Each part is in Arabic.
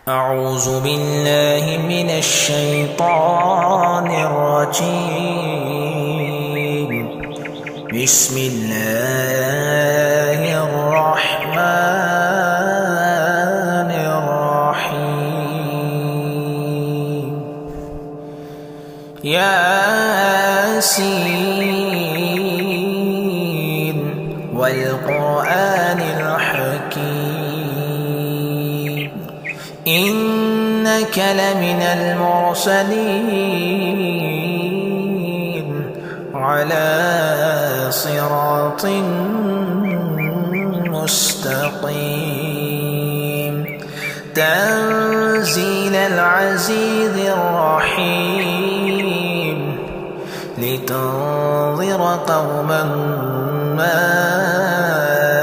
أعوذ بالله من الشيطان الرجيم. بسم الله الرحمن الرحيم. ياسين والقرآن الحكيم، إنك لمن المرسلين على صراط مستقيم. تنزيل العزيز الرحيم، لتنذر قوما ما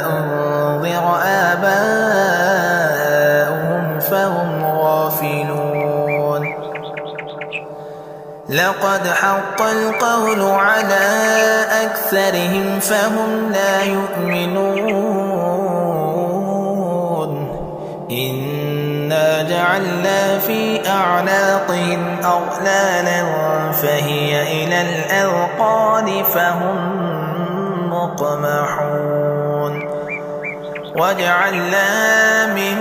أنذر آباؤهم فهم غافلون. لقد حق القول على أكثرهم فهم لا يؤمنون. إنا جعلنا في أعناقهم أغلالا فهي إلى الأذقان فهم مقمحون. وجعلنا من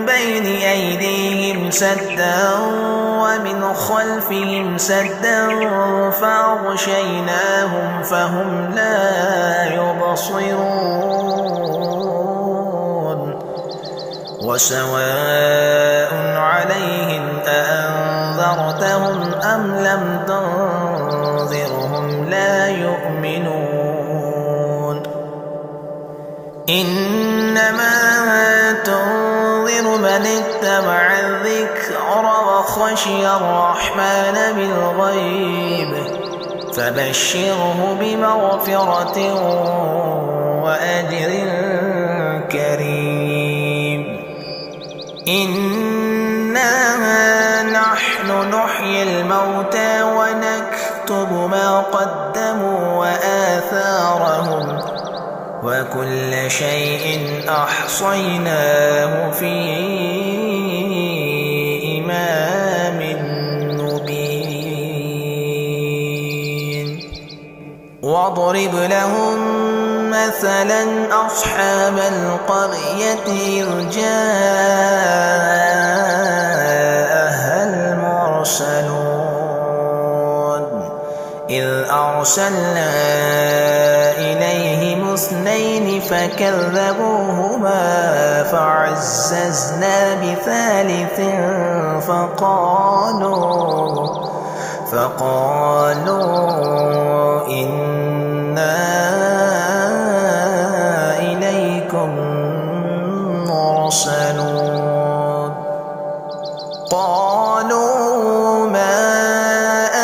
بين أيديهم سدا ومن خلفهم سدا فأغشيناهم فهم لا يبصرون. وسواء عليهم أأنذرتهم أم لم تنذرهم لا يؤمنون. إنما تنذر من اتبع الذكر وخشي الرحمن بالغيب، فبشره بمغفرة وأجر كريم. إنا نحن نحيي الموتى ونكتب ما قدموا وآثارهم، وكل شيء أحصيناه في إمام مبين. واضرب لهم مثلا أصحاب القرية إذ جاءها المرسلون، إذ أرسلنا إليهم اثنين فكذبوهما فعززنا بثالث فقالوا إنا إليكم مرسلون. قالوا ما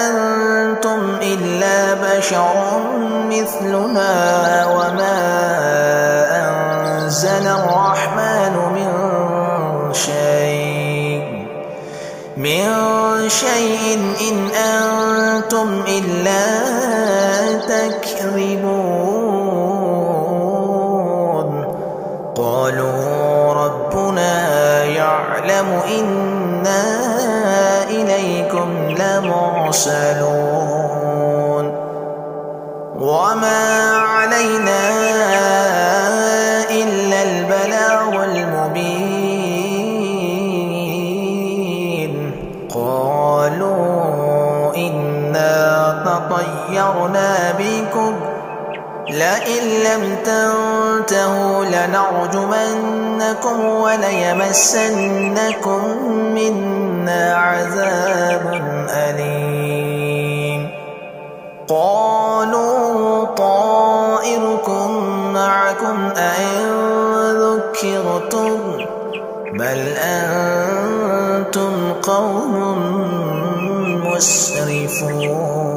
أنتم إلا بشر مثلنا وما أنزل الرحمن من شيء إن أنتم إلا تكذبون. قالوا ربنا يعلم إنا إليكم لمرسلون، وما علينا إلا البلاغ المبين. قالوا إنا تطيرنا بكم لئن لم تنتهوا لنرجمنكم وليمسنكم منا عذاب أليم. قالوا طائركم معكم أئن ذكرتم بل أنتم قوم مسرفون.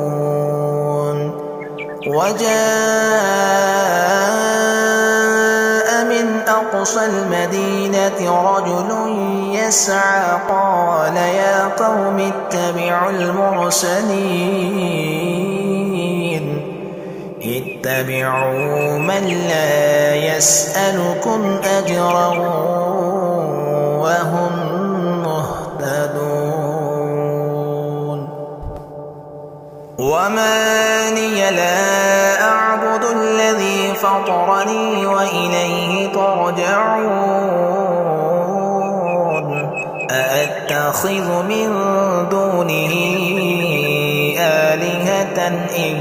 وجاء من أقصى المدينة رجل يسعى قال يا قوم اتبعوا المرسلين، اتبعوا من لا يسألكم أجرا وهم وما لي لا أعبد الذي فطرني وإليه ترجعون أأتخذ من دونه آلهة إن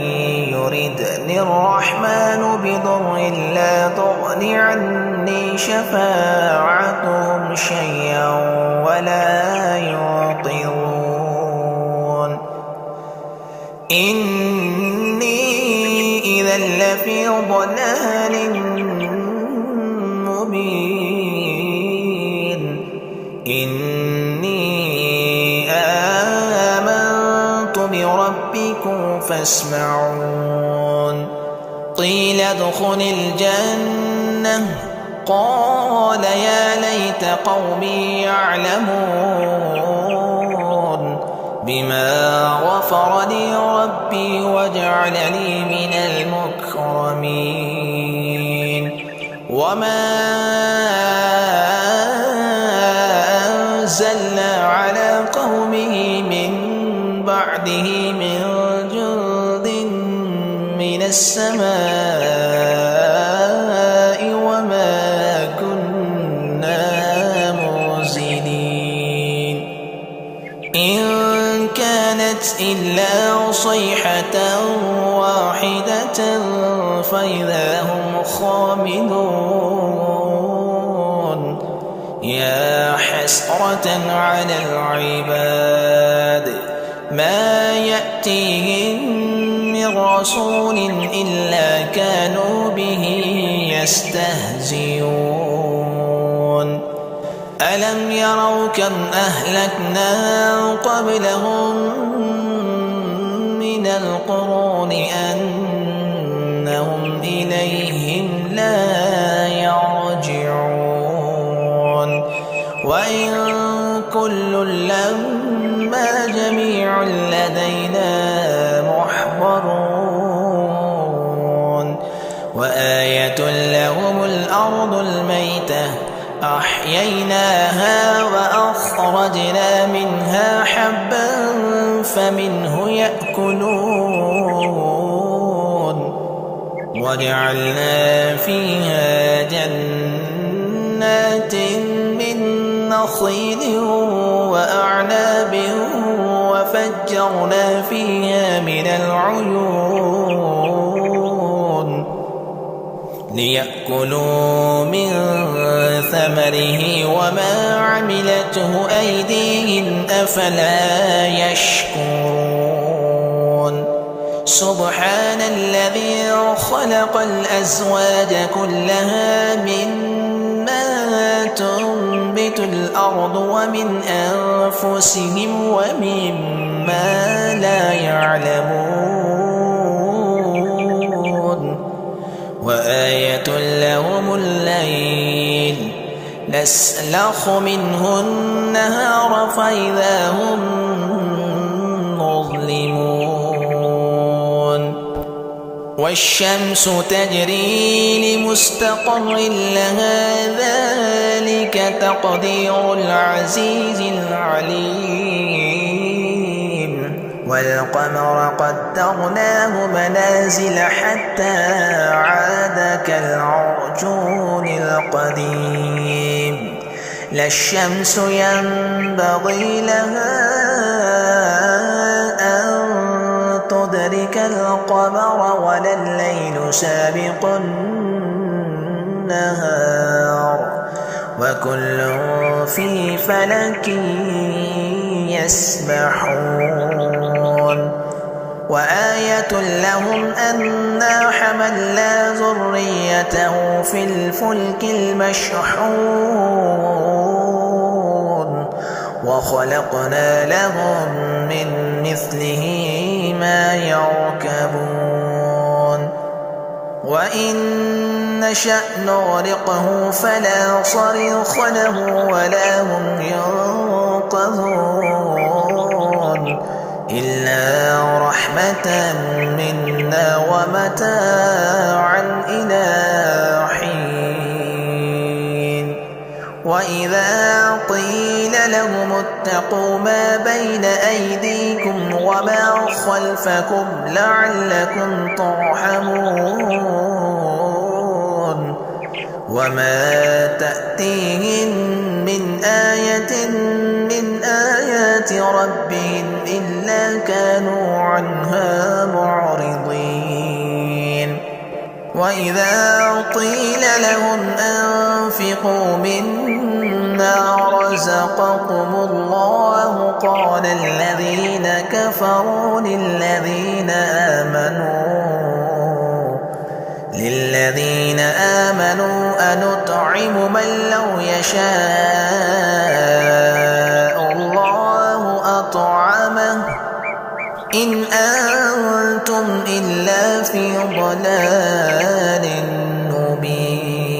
يردني الرحمن بضر لا تغن عني شفاعتهم شيئا ولا ينقذون إني إذا لفي ضلال مبين إني آمنت بربكم فاسمعون قيل ادخل الجنة قال يا ليت قومي يعلمون بما غفر لي ربي وجعلني من المكرمين وما أنزلنا على قومه من بعده من جند من السماء وما كنا منزلين إن كانت إلا صيحة واحدة فإذا هم خامدون يا حسرة على العباد ما يأتيهم من رسول إلا كانوا به يستهزئون ألم يروا كم أهلكنا قبلهم من القرون أنهم إليهم لا يرجعون وإن كل لما جميع لدينا محضرون وآية لهم الأرض الميتة أحييناها وأخرجنا منها حبا فمنه يأكلون وجعلنا فيها جنات من نخيل وأعناب وفجرنا فيها من العيون ليأكلوا من ثمره وما عملته أيديهم أفلا يشكرون سبحان الذي خلق الأزواج كلها مما تنبت الأرض ومن أنفسهم ومما لا يعلمون وآية لهم الليل نسلخ منه النهار فإذا هم مظلمون والشمس تجري لمستقر لها ذلك تقدير العزيز العليم والقمر قدرناه منازل حتى عاد كالعرجون القديم لا الشمس ينبغي لها أن تدرك القمر ولا الليل سابق النهار وكل في فلك يسبحون وآية لهم أنا حملنا ذريته في الفلك المشحون وخلقنا لهم من مثله ما يركبون وإن نشأ نغرقه فلا صريخ له ولا هم ينقذون إلا رحمة منا ومتاعا إلى حين وإذا قيل لهم اتقوا ما بين أيديكم وما خلفكم لعلكم ترحمون وما تأتيهم من آية من آيات ربهم إلا كانوا عنها معرضين وإذا قيل لهم أنفقوا مما رزقكم الله قال الذين كفروا للذين آمنوا أنطعم من لو يشاء الله أطعمه إن أنتم إلا في ضلال مبين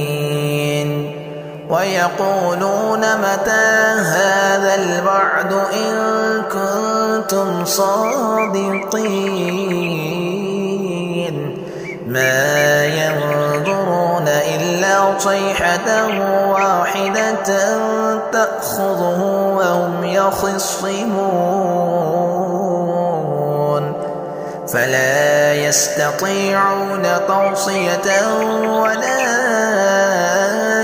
ويقولون متى هذا الوعد إن كنتم صادقين ما ينظرون إلا صيحة واحدة تأخذه وهم يخصمون فلا يستطيعون توصية ولا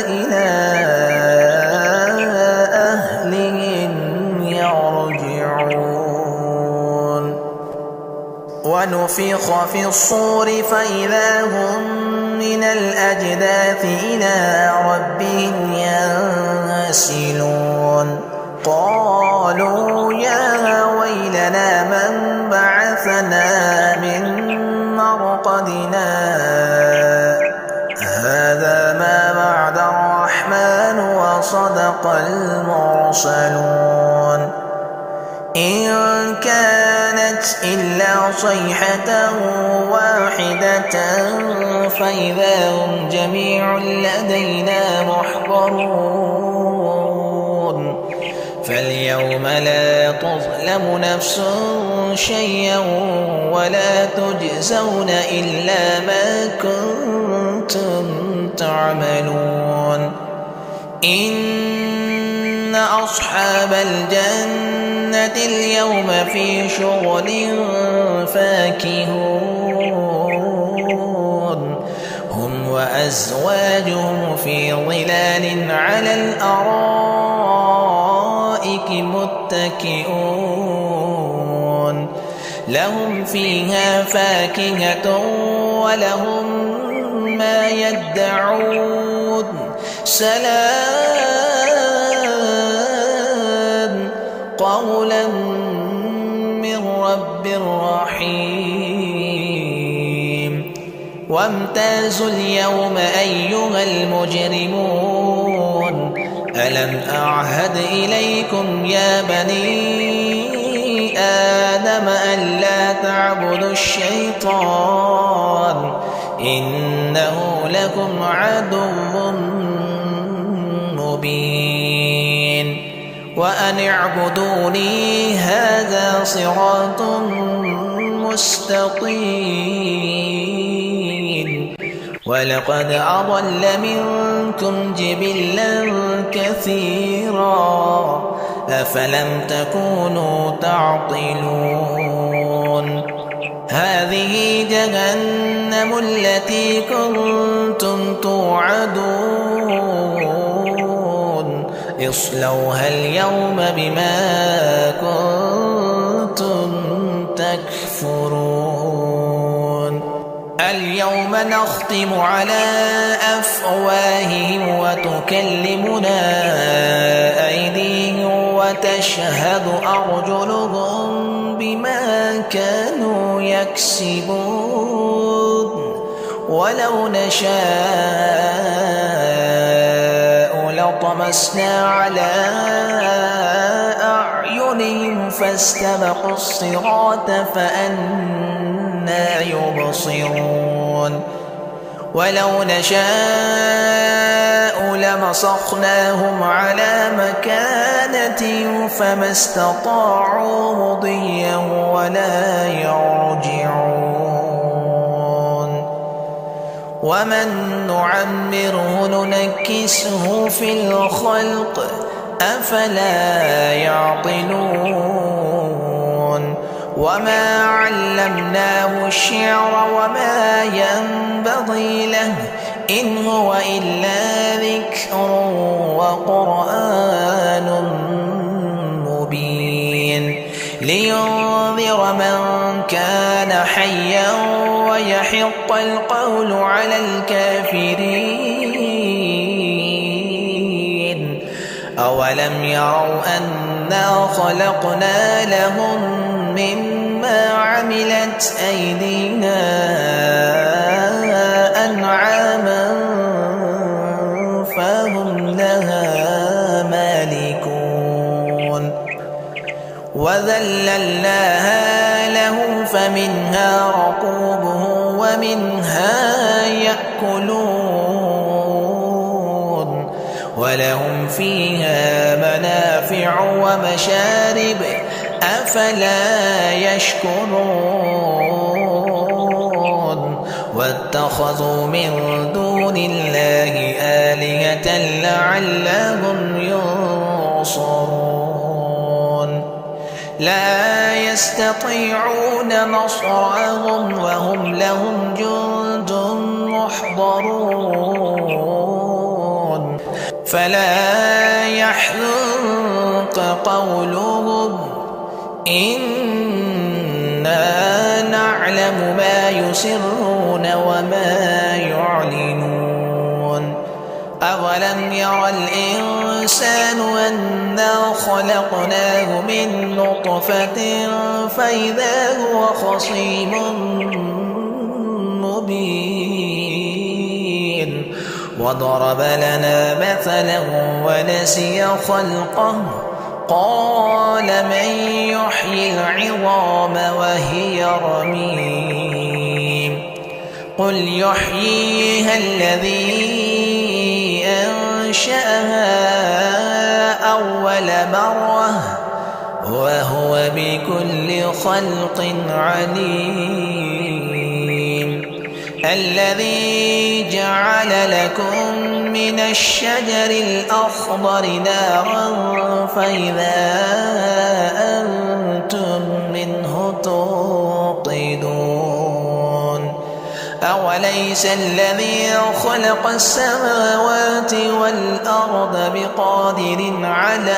إلى أهلهم يرجعون ونفخ في الصور فإذا هم من الأجداث إلى ربهم ينسلون قالوا يا ويلنا من بعثنا من مرقدنا هذا ما وعد الرحمن وصدق المرسلون إن كانت إلا صيحة واحدة فإذا هم جميع لدينا محضرون فاليوم لا تظلم نفس شيئا ولا تجزون إلا ما كنتم تعملون إن أصحاب الجنة اليوم في شغل فاكهون هم وأزواجهم في ظلال على الأرائك متكئون لهم فيها فاكهة ولهم ما يدعون سلام قولا من رب رحيم وامتازوا اليوم أيها المجرمون ألم أعهد إليكم يا بني آدم ألا تعبدوا الشيطان إنه لكم عدو مبين وأن اعبدوني هذا صراط مستقيم ولقد أضل منكم جبلا كثيرا أفلم تكونوا تعقلون هذه جهنم التي كنتم توعدون اصلوها اليوم بما كنتم تكفرون اليوم نختم على أفواههم وتكلمنا أيديهم وتشهد أرجلهم بما كانوا يكسبون ولو نشاء لطمسنا على أعينهم فاستبقوا الصراط فأنى يبصرون ولو نشاء لمسخناهم على مكانتهم فما استطاعوا مضيا ولا يرجعون ومن نعمره ننكسه في الخلق أفلا يعقلون وما علمناه الشعر وما ينبغي له إن هو إلا ذكر وقرآن مبين لينذر من كان حيا ويحق القول على الكافرين أولم يروا أنا خلقنا لهم مما عملت أيدينا أنعاما فهم لها مالكون وذللناها لهم فمنها ركوبهم ومنها يأكلون ولهم فيها منافع ومشارب أفلا يشكرون واتخذوا من دون الله آلهة لعلهم ينصرون لا يستطيعون نصرهم وهم لهم جند محضرون فلا يحزنك قولهم إنا نعلم ما يسرون وما يعلنون أولم ير الإنسان أنا خلقناه من نطفة فإذا هو خصيم مبين وضرب لنا مثلا ونسي خلقه قال من يحيي العظام وهي رميم قل يحييها الذي أنشأها أول مرة وهو بكل خلق عليم الذي جعل لكم من الشجر الأخضر نارا فإذا أنتم منه توقدون أوليس الذي خلق السماوات والأرض بقادر على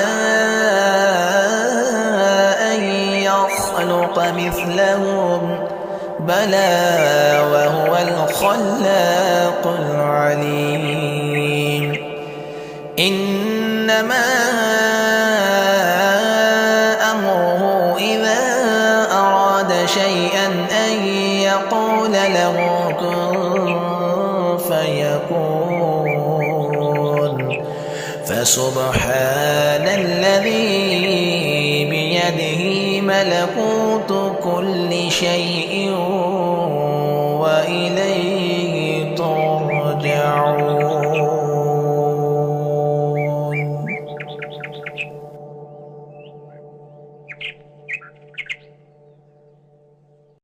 أن يخلق مثلهم بلى وهو الخلاق العليم إنما أمره إذا أراد شيئا أن يقول له كن فيكون فسبحان الذي بيده ملكوت كل شيء وإليه